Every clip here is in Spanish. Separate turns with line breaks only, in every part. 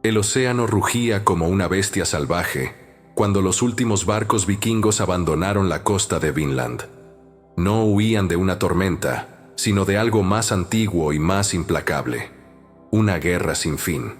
El océano rugía como una bestia salvaje cuando los últimos barcos vikingos abandonaron la costa de Vinland. No huían de una tormenta, sino de algo más antiguo y más implacable: una guerra sin fin.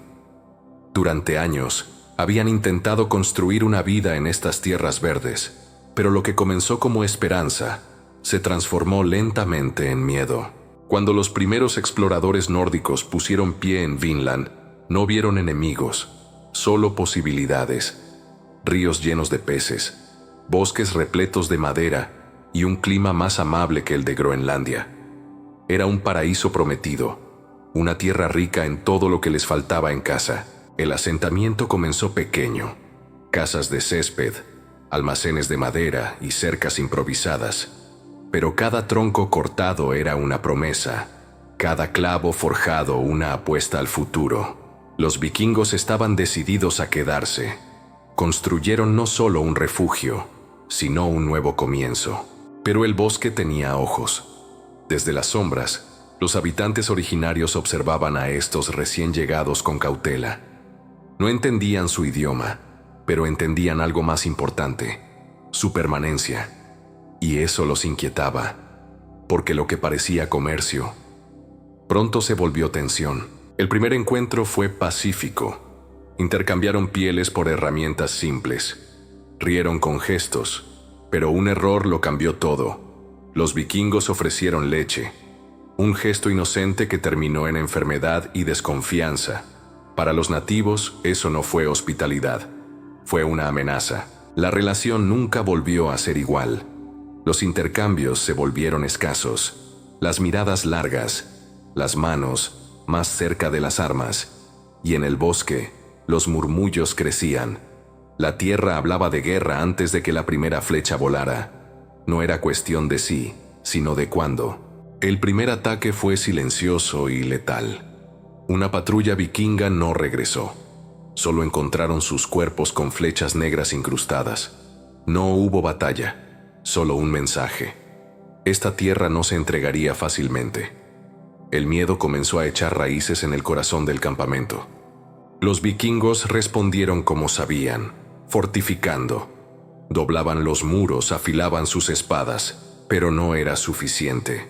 Durante años, habían intentado construir una vida en estas tierras verdes, pero lo que comenzó como esperanza se transformó lentamente en miedo. Cuando los primeros exploradores nórdicos pusieron pie en Vinland, no vieron enemigos, solo posibilidades: ríos llenos de peces, bosques repletos de madera y un clima más amable que el de Groenlandia. Era un paraíso prometido, una tierra rica en todo lo que les faltaba en casa. El asentamiento comenzó pequeño: casas de césped, almacenes de madera y cercas improvisadas. Pero cada tronco cortado era una promesa, cada clavo forjado una apuesta al futuro. Los vikingos estaban decididos a quedarse. Construyeron no solo un refugio, sino un nuevo comienzo. Pero el bosque tenía ojos. Desde las sombras, los habitantes originarios observaban a estos recién llegados con cautela. No entendían su idioma, pero entendían algo más importante: su permanencia. Y eso los inquietaba, porque lo que parecía comercio pronto se volvió tensión. El primer encuentro fue pacífico. Intercambiaron pieles por herramientas simples. Rieron con gestos, pero un error lo cambió todo. Los vikingos ofrecieron leche, un gesto inocente que terminó en enfermedad y desconfianza. Para los nativos, eso no fue hospitalidad, fue una amenaza. La relación nunca volvió a ser igual. Los intercambios se volvieron escasos, las miradas largas, las manos más cerca de las armas, y en el bosque los murmullos crecían. La tierra hablaba de guerra antes de que la primera flecha volara. No era cuestión de si, sino de cuándo. El primer ataque fue silencioso y letal. Una patrulla vikinga no regresó. Solo encontraron sus cuerpos con flechas negras incrustadas. No hubo batalla, solo un mensaje: esta tierra no se entregaría fácilmente. El miedo comenzó a echar raíces en el corazón del campamento. Los vikingos respondieron como sabían, fortificando. Doblaban los muros, afilaban sus espadas, pero no era suficiente.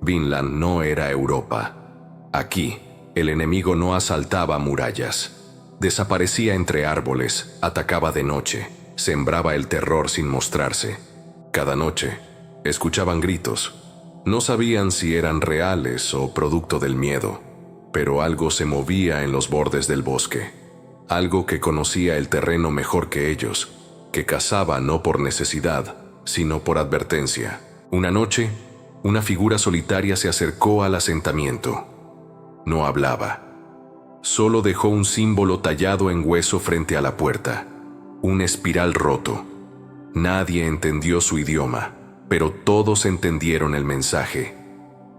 Vinland no era Europa. Aquí, el enemigo no asaltaba murallas. Desaparecía entre árboles, atacaba de noche, sembraba el terror sin mostrarse. Cada noche, escuchaban gritos. No sabían si eran reales o producto del miedo, pero algo se movía en los bordes del bosque. Algo que conocía el terreno mejor que ellos, que cazaba no por necesidad, sino por advertencia. Una noche, una figura solitaria se acercó al asentamiento. No hablaba. Solo dejó un símbolo tallado en hueso frente a la puerta, un espiral roto. Nadie entendió su idioma, pero todos entendieron el mensaje.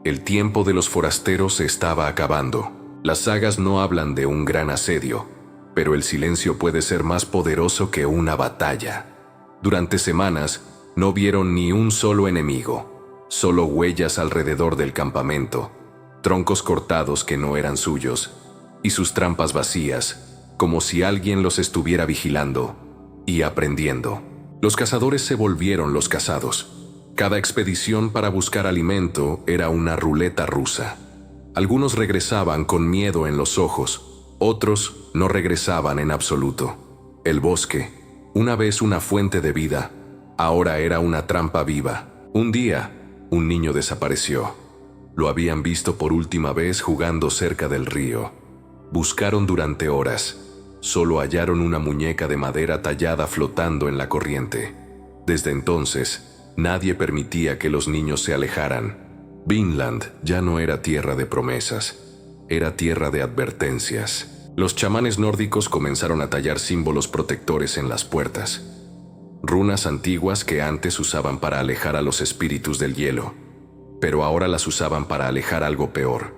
El tiempo de los forasteros se estaba acabando. Las sagas no hablan de un gran asedio, pero el silencio puede ser más poderoso que una batalla. Durante semanas, no vieron ni un solo enemigo, solo huellas alrededor del campamento, troncos cortados que no eran suyos, y sus trampas vacías, como si alguien los estuviera vigilando y aprendiendo. Los cazadores se volvieron los cazados. Cada expedición para buscar alimento era una ruleta rusa. Algunos regresaban con miedo en los ojos, otros no regresaban en absoluto. El bosque, una vez una fuente de vida, ahora era una trampa viva. Un día, un niño desapareció. Lo habían visto por última vez jugando cerca del río. Buscaron durante horas. Solo hallaron una muñeca de madera tallada flotando en la corriente. Desde entonces, nadie permitía que los niños se alejaran. Vinland ya no era tierra de promesas, era tierra de advertencias. Los chamanes nórdicos comenzaron a tallar símbolos protectores en las puertas. Runas antiguas que antes usaban para alejar a los espíritus del hielo, pero ahora las usaban para alejar algo peor: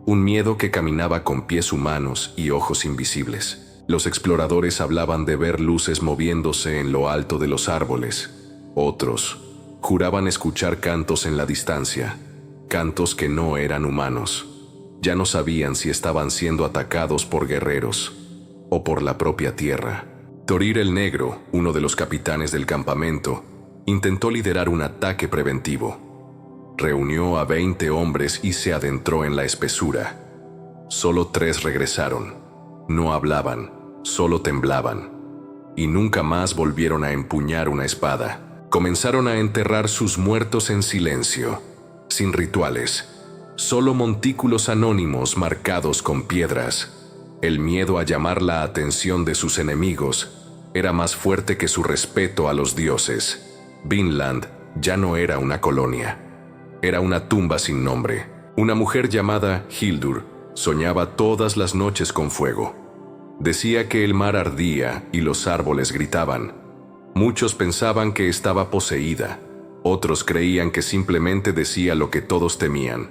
un miedo que caminaba con pies humanos y ojos invisibles. Los exploradores hablaban de ver luces moviéndose en lo alto de los árboles. Otros juraban escuchar cantos en la distancia, cantos que no eran humanos. Ya no sabían si estaban siendo atacados por guerreros o por la propia tierra. Thorir el Negro, uno de los capitanes del campamento, intentó liderar un ataque preventivo. Reunió a 20 hombres y se adentró en la espesura. Solo 3 regresaron. No hablaban, solo temblaban. Y nunca más volvieron a empuñar una espada. Comenzaron a enterrar sus muertos en silencio, sin rituales, solo montículos anónimos marcados con piedras. El miedo a llamar la atención de sus enemigos era más fuerte que su respeto a los dioses. Vinland ya no era una colonia, era una tumba sin nombre. Una mujer llamada Hildur soñaba todas las noches con fuego. Decía que el mar ardía y los árboles gritaban. Muchos pensaban que estaba poseída, otros creían que simplemente decía lo que todos temían,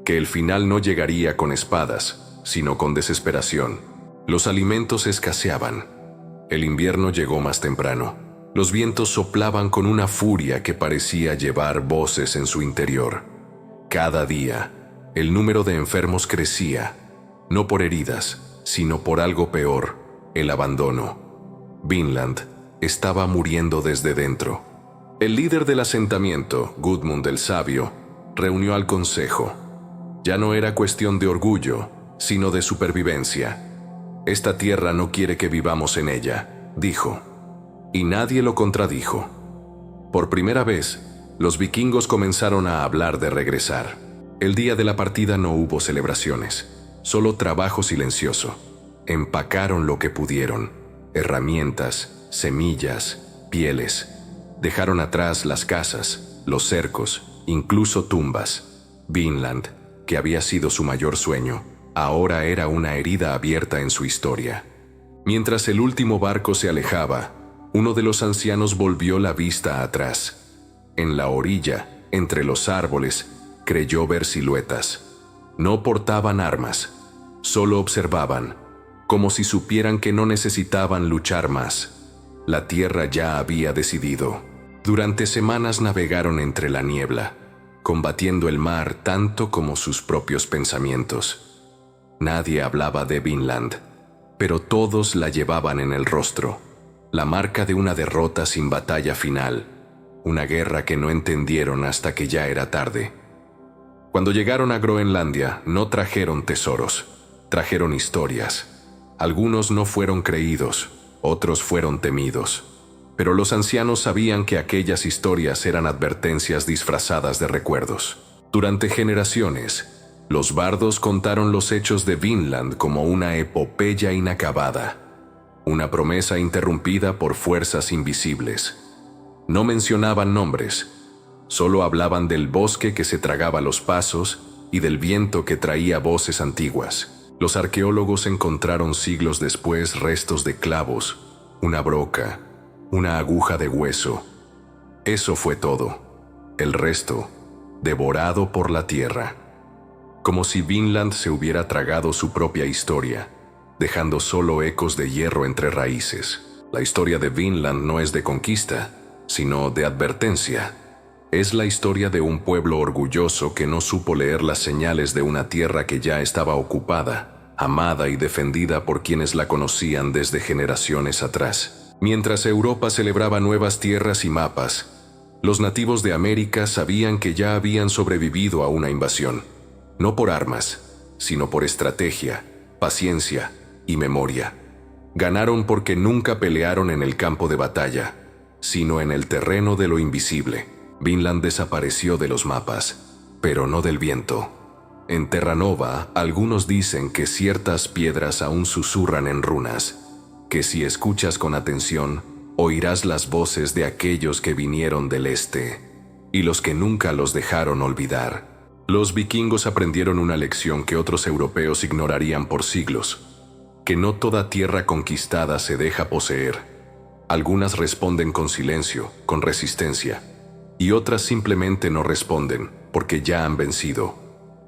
que el final no llegaría con espadas, sino con desesperación. Los alimentos escaseaban. El invierno llegó más temprano. Los vientos soplaban con una furia que parecía llevar voces en su interior. Cada día, el número de enfermos crecía, no por heridas, sino por algo peor, el abandono. Vinland estaba muriendo desde dentro. El líder del asentamiento, Gudmund el Sabio, reunió al consejo. Ya no era cuestión de orgullo, sino de supervivencia. Esta tierra no quiere que vivamos en ella, dijo. Y nadie lo contradijo. Por primera vez, los vikingos comenzaron a hablar de regresar. El día de la partida no hubo celebraciones, solo trabajo silencioso. Empacaron lo que pudieron: herramientas, semillas, pieles. Dejaron atrás las casas, los cercos, incluso tumbas. Vinland, que había sido su mayor sueño, ahora era una herida abierta en su historia. Mientras el último barco se alejaba, uno de los ancianos volvió la vista atrás. En la orilla, entre los árboles, creyó ver siluetas. No portaban armas, solo observaban, como si supieran que no necesitaban luchar más. La tierra ya había decidido. Durante semanas navegaron entre la niebla, combatiendo el mar tanto como sus propios pensamientos. Nadie hablaba de Vinland, pero todos la llevaban en el rostro, la marca de una derrota sin batalla final, una guerra que no entendieron hasta que ya era tarde. Cuando llegaron a Groenlandia, no trajeron tesoros, trajeron historias. Algunos no fueron creídos, otros fueron temidos. Pero los ancianos sabían que aquellas historias eran advertencias disfrazadas de recuerdos. Durante generaciones, los bardos contaron los hechos de Vinland como una epopeya inacabada, una promesa interrumpida por fuerzas invisibles. No mencionaban nombres, solo hablaban del bosque que se tragaba los pasos y del viento que traía voces antiguas. Los arqueólogos encontraron siglos después restos de clavos, una broca, una aguja de hueso. Eso fue todo. El resto, devorado por la tierra. Como si Vinland se hubiera tragado su propia historia, dejando solo ecos de hierro entre raíces. La historia de Vinland no es de conquista, sino de advertencia. Es la historia de un pueblo orgulloso que no supo leer las señales de una tierra que ya estaba ocupada, amada y defendida por quienes la conocían desde generaciones atrás. Mientras Europa celebraba nuevas tierras y mapas, los nativos de América sabían que ya habían sobrevivido a una invasión, no por armas, sino por estrategia, paciencia y memoria. Ganaron porque nunca pelearon en el campo de batalla, sino en el terreno de lo invisible. Vinland desapareció de los mapas, pero no del viento. En Terranova, algunos dicen que ciertas piedras aún susurran en runas, que si escuchas con atención, oirás las voces de aquellos que vinieron del este, y los que nunca los dejaron olvidar. Los vikingos aprendieron una lección que otros europeos ignorarían por siglos, que no toda tierra conquistada se deja poseer. Algunas responden con silencio, con resistencia, y otras simplemente no responden, porque ya han vencido.